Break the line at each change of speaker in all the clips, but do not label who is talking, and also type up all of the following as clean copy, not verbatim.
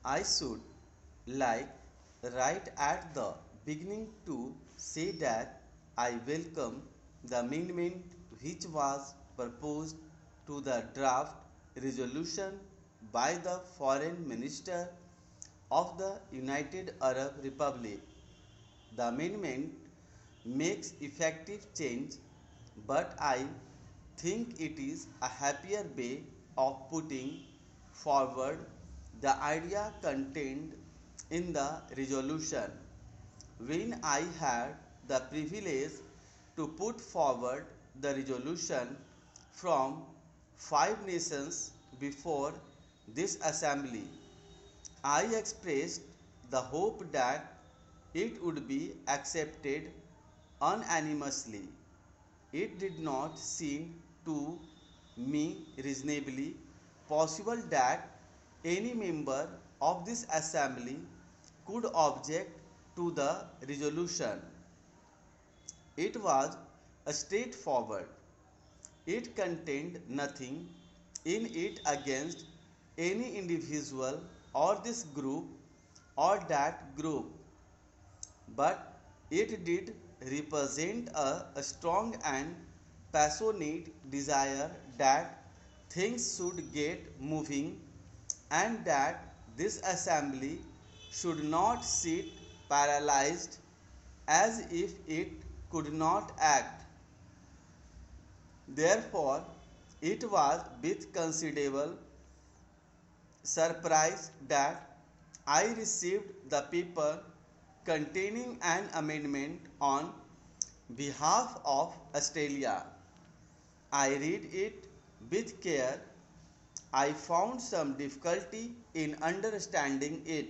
I should like right at the beginning to say that I welcome the amendment which was proposed to the draft resolution by the Foreign Minister of the United Arab Republic. The amendment makes effective change, but I think it is a happier way of putting forward the idea contained in the resolution. When I had the privilege to put forward the resolution from 5 nations before this assembly, I expressed the hope that it would be accepted unanimously. It did not seem to me reasonably possible that any member of this assembly could object to the resolution. It was straightforward. It contained nothing in it against any individual or this group or that group, but it did represent a strong and passionate desire that things should get moving and that this assembly should not sit paralyzed as if it could not act. Therefore, it was with considerable surprise that I received the paper containing an amendment on behalf of Australia. I read it with care. I found some difficulty in understanding it,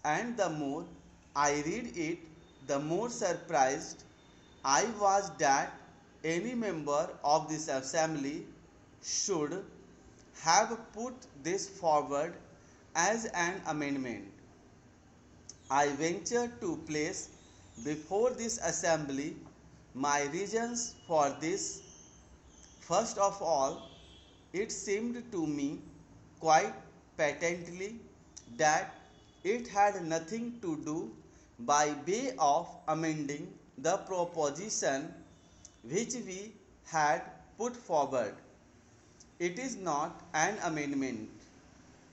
and the more I read it, the more surprised I was that any member of this assembly should have put this forward as an amendment. I venture to place before this assembly my reasons for this. First of all, it seemed to me quite patently that it had nothing to do by way of amending the proposition which we had put forward. It is not an amendment.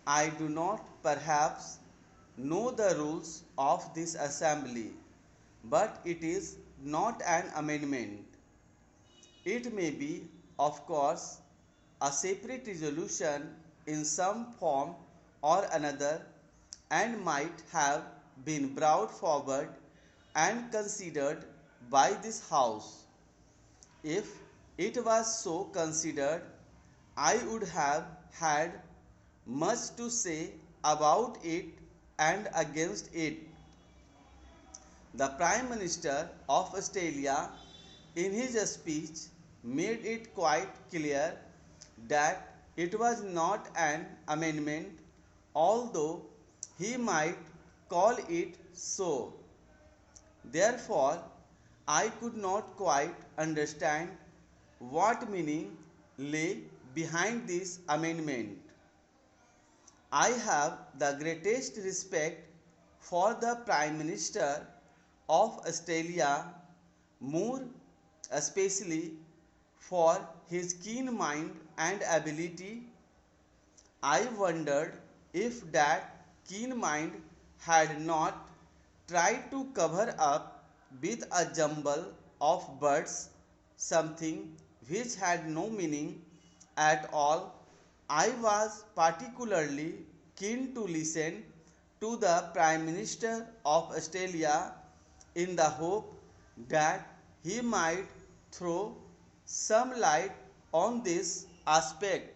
I do not perhaps know the rules of this assembly, but it is not an amendment. It may be, of course, a separate resolution in some form or another and might have been brought forward and considered by this House. If it was so considered, I would have had much to say about it and against it. The Prime Minister of Australia, in his speech, made it quite clear that it was not an amendment, although he might call it so. Therefore, I could not quite understand what meaning lay behind this amendment. I have the greatest respect for the Prime Minister of Australia, more especially for his keen mind and ability. I wondered if that keen mind had not tried to cover up with a jumble of words something which had no meaning at all. I was particularly keen to listen to the Prime Minister of Australia in the hope that he might throw some light on this aspect.